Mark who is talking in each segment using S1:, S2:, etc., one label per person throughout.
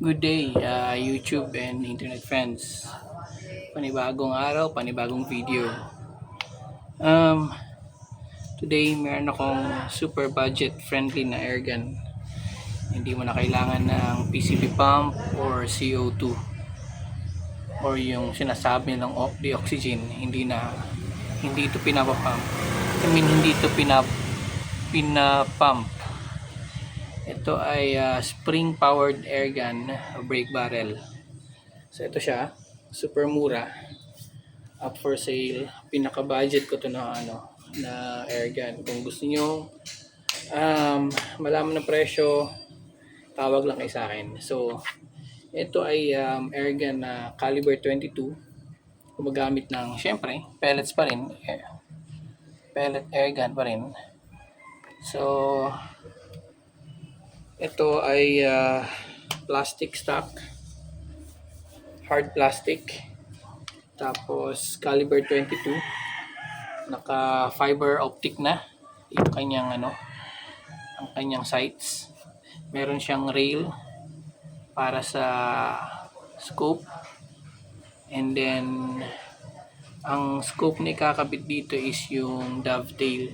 S1: Good day, YouTube and internet friends. Panibagong araw, panibagong video. Um, Today, meron akong super budget friendly na airgun. Hindi mo na kailangan ng PCB pump or CO2 or yung sinasabi ng the oxygen. Hindi ito pinapapump. Hindi ito pinapump. Ito ay spring powered airgun brake barrel. So ito siya, super mura, up for sale. Pinaka budget ko to na airgun. Kung gusto niyo malaman ng presyo, tawag lang kayo sa akin. So ito ay airgun na caliber 22, gumagamit ng syempre pellets pa rin, pellet airgun pa rin. So ito ay plastic stock, hard plastic, tapos caliber 22, naka fiber optic na yung kanyang ang kanyang sights. Meron siyang rail para sa scope, and then ang scope na ikakabit dito is yung dovetail.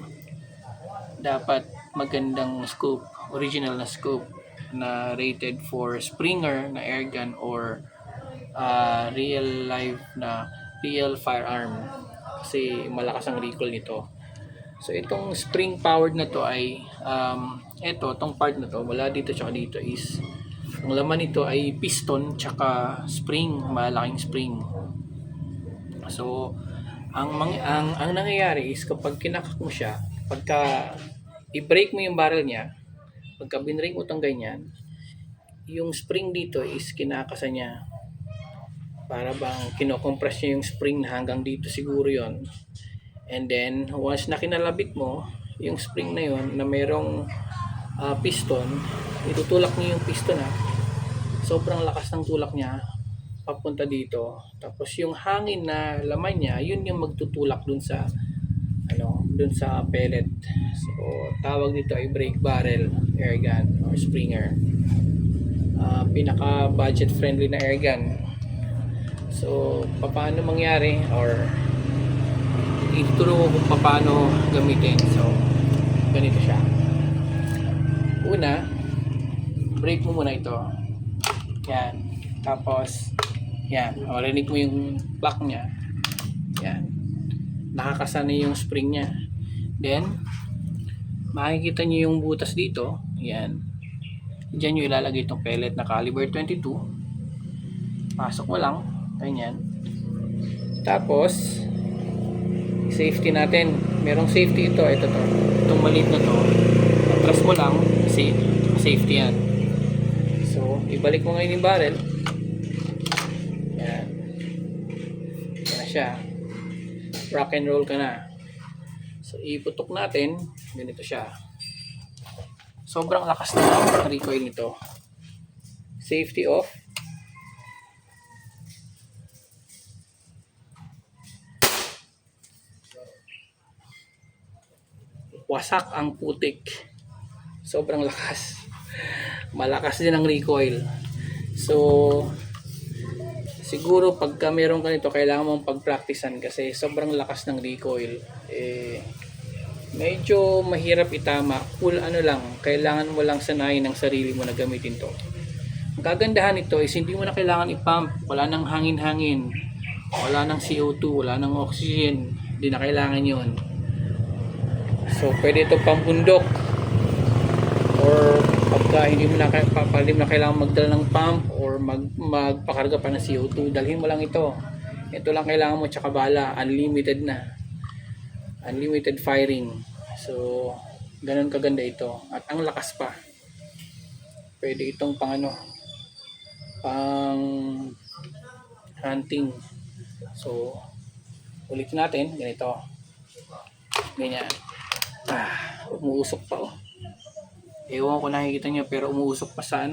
S1: Dapat magandang scope, original na scope na rated for Springer na airgun or real firearm, kasi malakas ang recoil nito. So itong spring powered na to ay itong part na to mula dito tsaka dito is ang laman nito ay piston tsaka spring, malaking spring. So ang nangyayari is kapag kinakak mo siya, pagka i-brake mo yung barrel niya, pagka binrake mo tong ganyan, yung spring dito is kinakasa niya, para bang kinocompress niya yung spring na hanggang dito siguro yon. And then once na kinalabit mo yung spring na yon na merong piston, itutulak niyo yung piston sobrang lakas ng tulak niya papunta dito, tapos yung hangin na laman niya yun yung magtutulak dun sa pellet. So tawag dito ay brake barrel airgun or Springer. Pinaka budget friendly na airgun. So paano mangyari, or ituturo ko kung paano gamitin. So ganito siya. Una, brake mo muna ito. Yan. Tapos yan, marinig mo yung block niya. Yan. Nakakasana yung spring niya. Then makikita niyo yung butas dito. Yan. Diyan nyo ilalagay itong pellet na caliber 22. Pasok mo lang. Ganyan. Tapos safety natin. Merong safety ito. Ito to. Itong maliit na to. Atras mo lang. Kasi safety yan. So ibalik mo ngayon yung barrel. Yan. Yan na siya. Rock and roll ka na. So iputok natin. Ganito siya. Sobrang lakas na recoil nito. Safety off. Wasak ang putik. Sobrang lakas. Malakas din ang recoil. So siguro pagka meron ka nito, kailangan mong pagpraktisan kasi sobrang lakas ng recoil. Medyo mahirap itama. Kailangan mo lang sanayin ng sarili mo na gamitin to. Ang kagandahan nito is hindi mo na kailangan i-pump. Wala nang hangin-hangin, wala nang CO2, wala nang oxygen. Hindi na kailangan yun. So pwede ito pang bundok, or pagka hindi mo na kailangan magdala ng pump or magpakarga pa ng CO2, dalhin mo lang ito. Ito lang kailangan mo, tsaka bala, unlimited na. Unlimited firing. So ganun kaganda ito, at ang lakas pa. Pwede itong pang hunting. So ulitin natin, ganito, ganyan. Umuusok pa ewan ko nakikita nyo, pero umuusok pa sa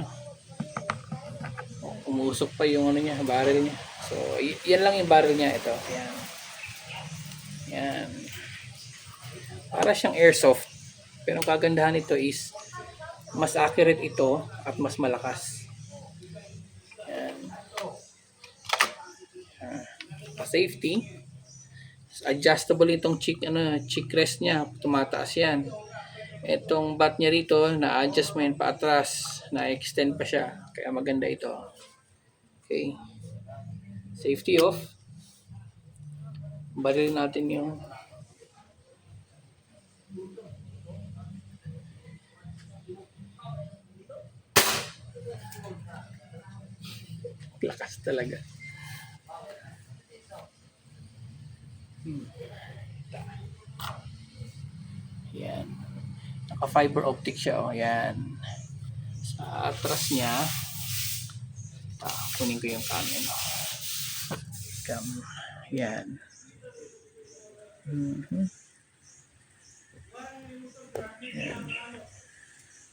S1: umuusok pa yung niya, barrel niya. So yan lang yung barrel niya. Ito, yan. Para siyang airsoft, pero ang kagandahan nito is mas accurate ito at mas malakas. safety. Adjustable itong cheek rest niya, tumataas yan. Itong bat niya rito, na-adjust mo yan pa atras, na-extend pa siya, kaya maganda ito. Okay, safety off. Baril natin yung lakas talaga. Yan. Naka fiber optic siya, oh. Yan. Sa atras niya, kunin ko yung camera. Yan. Yan.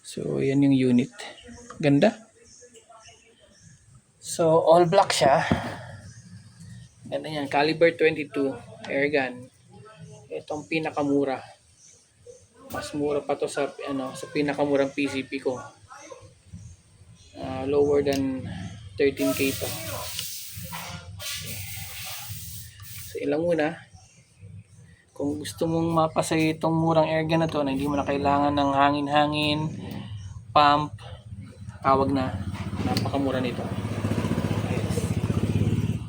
S1: So, yan yung unit. Ganda. So, all black siya. Ganda yan. Caliber 22 airgun. Itong pinakamura. Mas mura pa to sa sa pinakamurang PCP ko. Lower than 13k to. Okay. So, ilang muna. Kung gusto mong mapasay itong murang airgun na to na hindi mo na kailangan ng hangin-hangin, pump, tawag na. Napakamura nito.